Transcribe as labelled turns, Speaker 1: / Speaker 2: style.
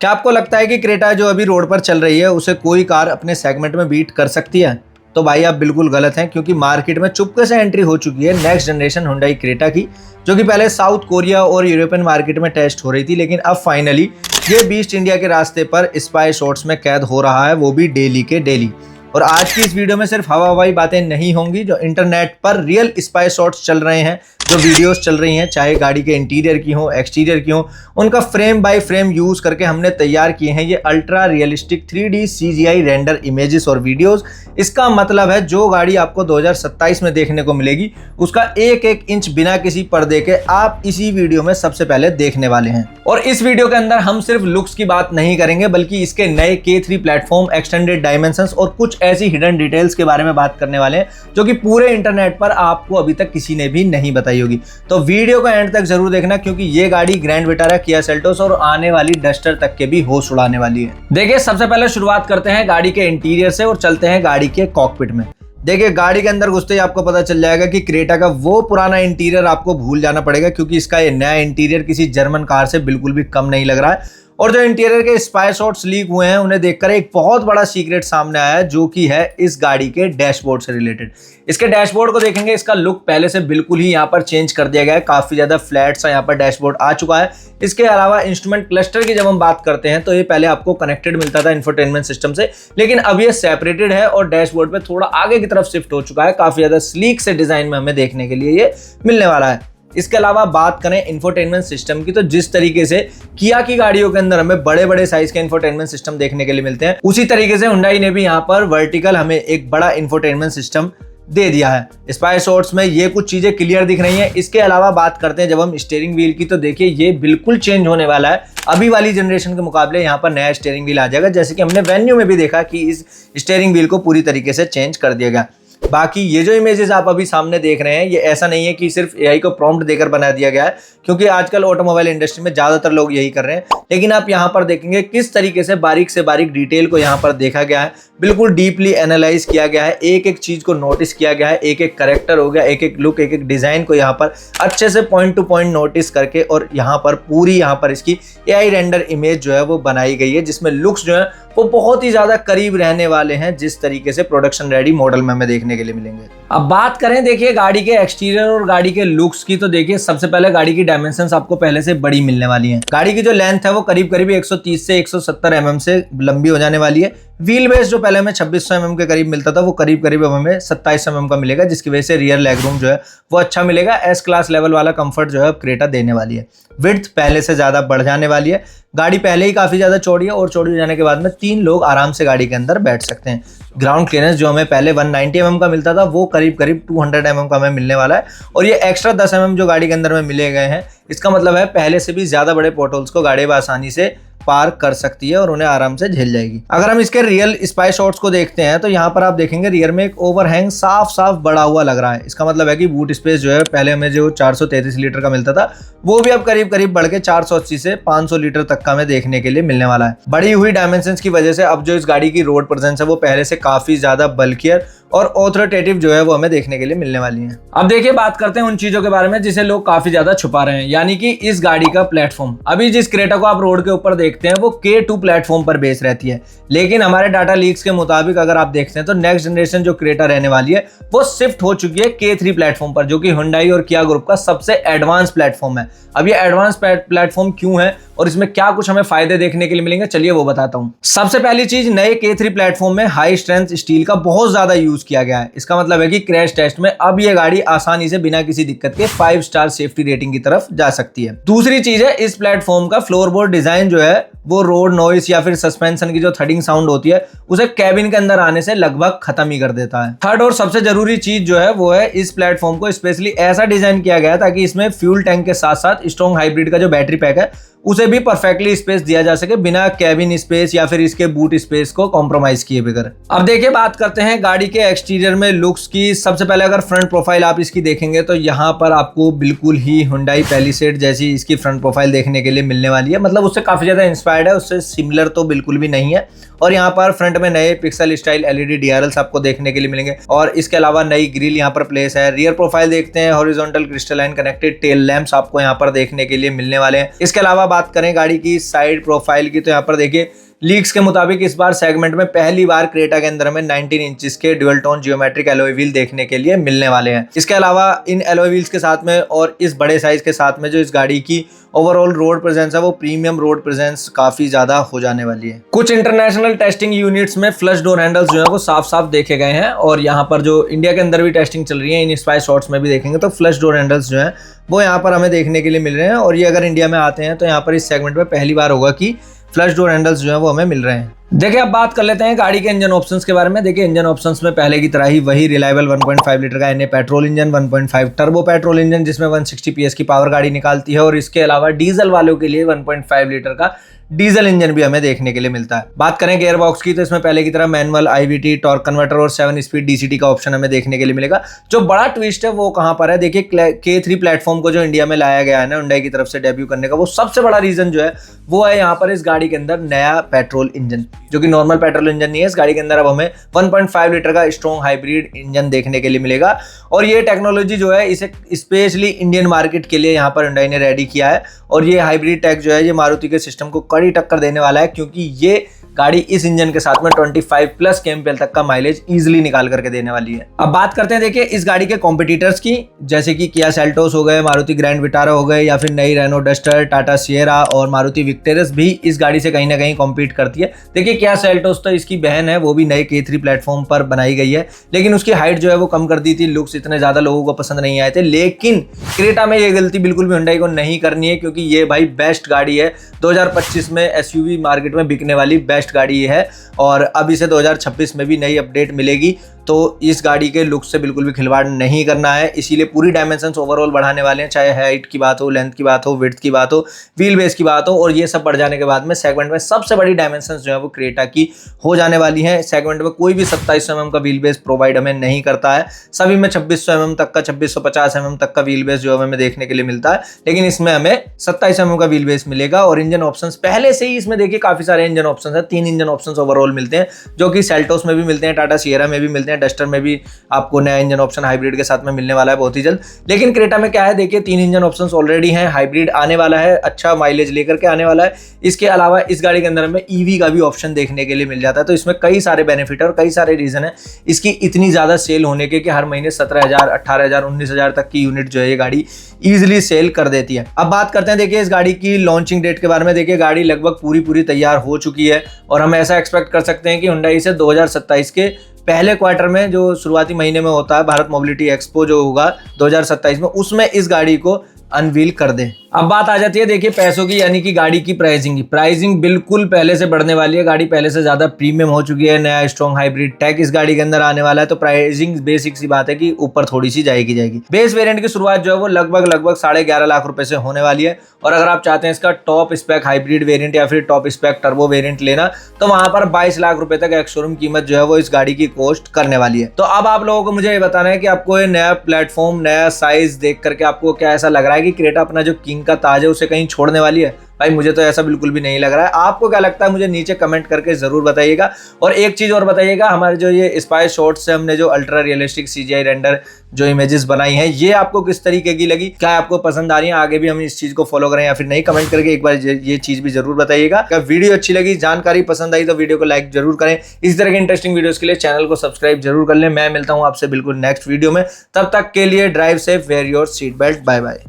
Speaker 1: क्या आपको लगता है कि क्रेटा जो अभी रोड पर चल रही है उसे कोई कार अपने सेगमेंट में बीट कर सकती है? तो भाई आप बिल्कुल गलत हैं, क्योंकि मार्केट में चुपके से एंट्री हो चुकी है नेक्स्ट जनरेशन हुंडई क्रेटा की, जो कि पहले साउथ कोरिया और यूरोपियन मार्केट में टेस्ट हो रही थी, लेकिन अब फाइनली ये बीस्ट इंडिया के रास्ते पर स्पाई शॉट्स में कैद हो रहा है, वो भी डेली के डेली। और आज की इस वीडियो में सिर्फ हवा हवाई बातें नहीं होंगी, जो इंटरनेट पर रियल स्पाई शॉट्स चल रहे हैं, जो वीडियोस चल रही हैं, चाहे गाड़ी के इंटीरियर की हो एक्सटीरियर की हो, उनका फ्रेम बाय फ्रेम यूज करके हमने तैयार किए हैं ये ultra realistic 3D CGI render images और वीडियोस। इसका मतलब है जो गाड़ी आपको 2027 में देखने को मिलेगी उसका एक एक इंच बिना किसी पर्दे के आप इसी वीडियो में सबसे पहले देखने वाले हैं। और इस वीडियो के अंदर हम सिर्फ लुक्स की बात नहीं करेंगे, बल्कि इसके नए K3 प्लेटफॉर्म, एक्सटेंडेड डायमेंशंस और कुछ ऐसी हिडन डिटेल्स के बारे में बात करने वाले हैं जो कि पूरे इंटरनेट पर आपको अभी तक किसी ने भी नहीं बताई होगी। तो वीडियो को एंड तक जरूर देखना, क्योंकि ये गाड़ी ग्रैंड विटारा, किया सेल्टोस और आने वाली डस्टर तक के भी होश उड़ाने वाली है। देखिए, सबसे पहले शुरुआत करते हैं गाड़ी के इंटीरियर से और चलते हैं गाड़ी के कॉकपिट में। देखिए, गाड़ी के अंदर घुसते ही आपको पता चल जाएगा कि क्रेटा का वो पुराना इंटीरियर आपको भूल जाना पड़ेगा, क्योंकि इसका ये नया इंटीरियर किसी जर्मन कार से बिल्कुल भी कम नहीं लग रहा है। और जो इंटीरियर के स्पाई शॉट्स लीक हुए हैं उन्हें देखकर एक बहुत बड़ा सीक्रेट सामने आया है, जो कि है इस गाड़ी के डैशबोर्ड से रिलेटेड। इसके डैशबोर्ड को देखेंगे, इसका लुक पहले से बिल्कुल ही यहाँ पर चेंज कर दिया गया है, काफी ज्यादा फ्लैट सा यहाँ पर डैशबोर्ड आ चुका है। इसके अलावा इंस्ट्रूमेंट क्लस्टर की जब हम बात करते हैं तो ये पहले आपको कनेक्टेड मिलता था इंफोटेनमेंट सिस्टम से, लेकिन अब ये सेपरेटेड है और डैशबोर्ड पे थोड़ा आगे की तरफ शिफ्ट हो चुका है। काफी ज्यादा स्लीक से डिजाइन में हमें देखने के लिए ये मिलने वाला है। इसके अलावा बात करें इंफोटेनमेंट सिस्टम की, तो जिस तरीके से किया की गाड़ियों के अंदर हमें बड़े बड़े साइज के इंफोटेनमेंट सिस्टम देखने के लिए मिलते हैं, उसी तरीके से हुंडई ने भी यहाँ पर वर्टिकल हमें एक बड़ा इंफोटेनमेंट सिस्टम दे दिया है। स्पाई शॉट्स में ये कुछ चीजें क्लियर दिख रही हैं। इसके अलावा बात करते हैं जब हम स्टीयरिंग व्हील की, तो देखिए ये बिल्कुल चेंज होने वाला है। अभी वाली जनरेशन के मुकाबले यहाँ पर नया स्टीयरिंग व्हील आ जाएगा, जैसे कि हमने वेन्यू में भी देखा कि इस स्टीयरिंग व्हील को पूरी तरीके से चेंज कर दिया गया। बाकी ये जो इमेजेस आप अभी सामने देख रहे हैं, ये ऐसा नहीं है कि सिर्फ एआई को प्रॉम्प्ट देकर बना दिया गया है, क्योंकि आजकल ऑटोमोबाइल इंडस्ट्री में ज्यादातर लोग यही कर रहे हैं। लेकिन आप यहाँ पर देखेंगे किस तरीके से बारीक से बारीक डिटेल को यहाँ पर देखा गया है, बिल्कुल डीपली एनालाइज किया गया है, एक एक चीज को नोटिस किया गया है, एक एक करेक्टर हो गया, एक एक लुक, एक एक डिजाइन को यहाँ पर अच्छे से पॉइंट टू पॉइंट नोटिस करके और यहाँ पर पूरी यहाँ पर इसकी एआई रेंडर इमेज जो है वो बनाई गई है, जिसमें लुक्स जो है वो बहुत ही ज्यादा करीब रहने वाले हैं जिस तरीके से प्रोडक्शन रेडी मॉडल में हमें देखने के लिए मिलेंगे। अब बात करें देखिए गाड़ी के एक्सटीरियर और गाड़ी के लुक्स की, तो देखिए सबसे पहले गाड़ी की डायमेंशंस आपको पहले से बड़ी मिलने वाली हैं। गाड़ी की जो लेंथ है वो करीब करीब 130 से 170 mm से लंबी हो जाने वाली है। व्हील बेस जो पहले हमें 2600 mm के करीब मिलता था, वो करीब करीब अब हमें 27 mm का मिलेगा, जिसकी वजह से रियर लेग रूम जो है वो अच्छा मिलेगा। एस क्लास लेवल वाला कंफर्ट जो है क्रेटा देने वाली है। विड्थ पहले से ज्यादा बढ़ जाने वाली है। गाड़ी पहले ही काफी ज्यादा चौड़ी है और चौड़ी हो जाने के बाद में 3 लोग आराम से गाड़ी के अंदर बैठ सकते हैं। ग्राउंड क्लियरेंस जो हमें पहले 190 mm का मिलता था, वो करीब करीब 200 mm का हमें मिलने वाला है। और ये एक्स्ट्रा 10 mm जो गाड़ी के अंदर में मिले गए हैं, इसका मतलब है पहले से भी ज्यादा बड़े पोर्टल्स को गाड़ी आसानी से पार कर सकती है और उन्हें आराम से झेल जाएगी। अगर हम इसके रियल स्पाई शॉट्स को देखते हैं, तो यहाँ पर आप देखेंगे रियर में एक ओवरहैंग साफ साफ बड़ा हुआ लग रहा है। इसका मतलब है कि बूट स्पेस जो है पहले हमें जो 433 लीटर का मिलता था, वो भी अब करीब करीब बढ़ के 480 से 500 लीटर तक का हमें देखने के लिए मिलने वाला है। बढ़ी हुई डायमेंशंस की वजह से अब जो इस गाड़ी की रोड प्रेजेंस है वो पहले से काफी ज्यादा बल्कियर और ऑथोरिटेटिव जो है वो हमें देखने के लिए मिलने वाली है। अब देखिए बात करते हैं उन चीजों के बारे में जिसे लोग काफी ज्यादा छुपा रहे हैं, यानी कि इस गाड़ी का प्लेटफॉर्म। अभी जिस क्रेटा को आप रोड के ऊपर देखते हैं वो K2 प्लेटफॉर्म पर बेस रहती है, लेकिन हमारे डाटा लीक्स के मुताबिक अगर आप देखते हैं तो नेक्स्ट जनरेशन जो क्रेटा रहने वाली है वो शिफ्ट हो चुकी है K3 प्लेटफॉर्म पर, जो कि हुंडई और किया ग्रुप का सबसे एडवांस प्लेटफॉर्म है। अब ये एडवांस प्लेटफॉर्म क्यों है और इसमें क्या कुछ हमें फायदे देखने के लिए मिलेंगे, चलिए वो बताता हूं। सबसे पहली चीज, नए K3 प्लेटफॉर्म में हाई स्ट्रेंथ स्टील का बहुत ज्यादा यूज किया गया है। इसका मतलब है कि क्रैश टेस्ट में अब ये गाड़ी आसानी से बिना किसी दिक्कत के 5 स्टार सेफ्टी रेटिंग की तरफ जा सकती है। दूसरी चीज है, इस प्लेटफॉर्म का फ्लोरबोर्ड डिजाइन जो है वो रोड नॉइस या फिर सस्पेंशन की जो थडिंग साउंड होती है उसे कैबिन के अंदर आने से लगभग खत्म ही कर देता है। थर्ड और सबसे जरूरी चीज जो है वो है, इस प्लेटफॉर्म को स्पेशली ऐसा डिजाइन किया गया ताकि इसमें फ्यूल टैंक के साथ साथ स्ट्रॉन्ग हाइब्रिड का जो बैटरी पैक है उसे भी परफेक्टली स्पेस दिया जा सके, बिना कैबिन स्पेस या फिर इसके बूट स्पेस को कॉम्प्रोमाइज किए बगैर। अब देखिए बात करते हैं गाड़ी के एक्सटीरियर में लुक्स की। सबसे पहले अगर फ्रंट प्रोफाइल आप इसकी देखेंगे तो यहाँ पर आपको बिल्कुल ही हुंडई पैलिसेड जैसी इसकी फ्रंट प्रोफाइल देखने के लिए मिलने वाली है। मतलब उससे काफी ज्यादा इंस्पायर्ड स्पॉटिफाइड है उससे सिमिलर तो बिल्कुल भी नहीं है। और यहाँ पर फ्रंट में नए पिक्सल स्टाइल एलईडी डीआरएल्स आपको देखने के लिए मिलेंगे और इसके अलावा नई ग्रिल यहाँ पर प्लेस है। रियर प्रोफाइल देखते हैं, horizontal crystalline connected tail lamps आपको यहाँ पर देखने के लिए मिलने वाले हैं। इसके अलावा बात करें गाड़ी की साइड प्रोफाइल की, तो यहाँ पर देखिए लीक्स के मुताबिक इस बार सेगमेंट में पहली बार क्रेटा के अंदर हमें 19 इंचेस के dual tone geometric alloy wheel देखने के लिए मिलने वाले हैं। इसके अलावा इन एलॉय व्हील्स के साथ में और इस बड़े साइज के साथ में जो इस गाड़ी की ओवरऑल रोड प्रेजेंस है वो प्रीमियम रोड प्रेजेंस काफी ज्यादा हो जाने वाली है। कुछ इंटरनेशनल टेस्टिंग यूनिट्स में फ्लश डोर हैंडल्स जो है वो साफ साफ देखे गए हैं और यहाँ पर जो इंडिया के अंदर भी टेस्टिंग चल रही है, इन स्पाई शॉट्स में भी देखेंगे तो फ्लश डोर हैंडल्स जो है वो यहाँ पर हमें देखने के लिए मिल रहे हैं। और ये अगर इंडिया में आते हैं तो यहाँ पर इस सेगमेंट में पहली बार होगा कि फ्लश डोर हैंडल्स जो है वो हमें मिल रहे हैं। देखिए अब बात कर लेते हैं गाड़ी के इंजन ऑप्शंस के बारे में। देखिए इंजन ऑप्शंस में पहले की तरह ही वही रिलायबल 1.5 लीटर का NA petrol engine, 1.5 turbo petrol engine जिसमें 160 पीएस की पावर गाड़ी निकालती है और इसके अलावा डीजल वालों के लिए 1.5 लीटर का डीजल इंजन भी हमें देखने के लिए मिलता है। बात करें गियर बॉक्स की तो इसमें पहले की तरह मैनुअल, आईवीटी, टॉर्क कन्वर्टर और 7 स्पीड डीसीटी का ऑप्शन हमें देखने के लिए मिलेगा। जो बड़ा ट्विस्ट है वो कहां पर है, देखिए K3 प्लेटफॉर्म को जो इंडिया में लाया गया है ना Hyundai की तरफ से डेब्यू करने का, वो सबसे बड़ा रीजन जो है वो है यहाँ पर इस गाड़ी के अंदर नया पेट्रोल इंजन, जो कि नॉर्मल पेट्रोल इंजन नहीं है। इस गाड़ी के अंदर अब हमें 1.5 लीटर का स्ट्रॉन्ग हाइब्रिड इंजन देखने के लिए मिलेगा और ये टेक्नोलॉजी जो है इसे स्पेशली इंडियन मार्केट के लिए यहाँ पर Hyundai ने रेडी किया है। और ये हाइब्रिड टेक जो है ये मारुति के सिस्टम को कड़ी टक्कर देने वाला है, क्योंकि ये गाड़ी इस इंजन के साथ में 25+ kmpl तक का माइलेज इजीली निकाल करके देने वाली है। अब बात करते हैं देखिए इस गाड़ी के कॉम्पिटिटर्स की, जैसे कि किया सेल्टोस हो गए, मारुति ग्रैंड विटारा हो गए या फिर नई रेनो डस्टर, टाटा सिएरा और मारुति विक्टोरियस भी इस गाड़ी से कहीं ना कहीं कॉम्पीट करती है। देखिए किया सेल्टोस तो इसकी बहन है, वो भी नए K3 प्लेटफॉर्म पर बनाई गई है, लेकिन उसकी हाइट जो है वो कम कर दी थी, लुक्स इतने ज्यादा लोगों को पसंद नहीं आए थे। लेकिन क्रेटा में ये गलती बिल्कुल भी Hyundai को नहीं करनी है, क्योंकि ये भाई बेस्ट गाड़ी है। 2025 में एसयूवी मार्केट में बिकने वाली बेस्ट गाड़ी है और अब इसे 2026 में भी नई अपडेट मिलेगी, तो इस गाड़ी के लुक से बिल्कुल भी खिलवाड़ नहीं करना है। इसीलिए पूरी डायमेंशंस ओवरऑल बढ़ाने वाले हैं, चाहे हाइट की बात हो, लेंथ की बात हो, विड्थ की बात हो, व्हील बेस की बात हो, और ये सब बढ़ जाने के बाद में सेगमेंट में सबसे बड़ी डायमेंशंस जो है वो क्रेटा की हो जाने वाली है। सेगमेंट में कोई भी 2700 mm का व्हील बेस प्रोवाइड हमें नहीं करता है, सभी में 2600 mm तक का, 2650 mm तक का व्हील बेस जो हमें देखने के लिए मिलता है, लेकिन इसमें हमें 27 mm का व्हील बेस मिलेगा। और इंजन ऑप्शंस पहले से ही इसमें देखिए काफी सारे इंजन ऑप्शंस हैं, 3 इंजन ऑप्शंस ओवरऑल मिलते हैं, जो कि सेल्टोस में भी मिलते हैं, टाटा सिएरा में भी मिलते हैं, डस्टर में भी आपको नया इंजन ऑप्शन हाइब्रिड के साथ में मिलने वाला है बहुत ही जल्द। लेकिन क्रेटा में क्या है, देखिए 3 इंजन ऑप्शंस ऑलरेडी हैं, हाइब्रिड आने वाला है, अच्छा माइलेज लेकर के आने वाला है। इसके अलावा इस गाड़ी के अंदर हमें ईवी का भी ऑप्शन देखने के लिए मिल जाता है, तो इसमें कई सारे बेनिफिट और कई सारे रीजन है इसकी इतनी ज्यादा सेल होने के कि हर महीने 17,000, 18,000, 19,000 तक की यूनिट जो है ये गाड़ी इजिली सेल कर देती है। अब बात करते हैं देखिए इस गाड़ी की लॉन्चिंग डेट के बारे में। देखिए गाड़ी लगभग पूरी तैयार हो चुकी है और हम ऐसा एक्सपेक्ट कर सकते हैं कि Hyundai इसे 2027 के पहले क्वार्टर में, जो शुरुआती महीने में होता है भारत मोबिलिटी एक्सपो जो होगा 2027 में, उसमें इस गाड़ी को अनवील कर दे। अब बात आ जाती है देखिए पैसों की, यानी कि गाड़ी की प्राइसिंग की। प्राइसिंग बिल्कुल पहले से बढ़ने वाली है, गाड़ी पहले से ज्यादा प्रीमियम हो चुकी है, नया स्ट्रॉन्ग हाइब्रिड टैग इस गाड़ी के अंदर आने वाला है, तो प्राइसिंग बेसिक सी बात है कि ऊपर थोड़ी सी जाएगी। बेस वेरिएंट की शुरुआत जो है वो लगभग 11.5 लाख रुपए से होने वाली है, और अगर आप चाहते हैं इसका टॉप स्पेक हाइब्रिड वेरिएंट या फिर टॉप स्पेक टर्बो वेरिएंट लेना, तो वहां पर 22 लाख रुपए तक एक्स शोरूम कीमत जो है वो इस गाड़ी की कॉस्ट करने वाली है। तो अब आप लोगों को मुझे ये बताना है कि आपको ये नया प्लेटफॉर्म, नया साइज देख करके आपको क्या ऐसा लग रहा है कि क्रेटा अपना जो किंग का ताज है उसे कहीं छोड़ने वाली है? भाई मुझे तो ऐसा बिल्कुल भी नहीं लग रहा है। आपको क्या लगता है मुझे नीचे कमेंट करके जरूर बताइएगा। और एक चीज और बताइएगा, हमारे जो ये स्पाई शॉट्स से हमने जो अल्ट्रा रियलिस्टिक CGI रेंडर जो इमेजेस बनाई हैं, ये आपको किस तरीके की लगी, क्या आपको पसंद आ रही है, आगे भी हम इस चीज को फॉलो करें या फिर नहीं, कमेंट करके एक बार ये चीज भी जरूर बताइएगा। अगर वीडियो अच्छी लगी, जानकारी पसंद आई तो वीडियो को लाइक जरूर करें। इस तरह के इंटरेस्टिंग वीडियोस के लिए चैनल को सब्सक्राइब जरूर कर लें। मैं मिलता हूं आपसे बिल्कुल नेक्स्ट वीडियो में, तब तक के लिए drive safe, wear your seat belt, bye bye.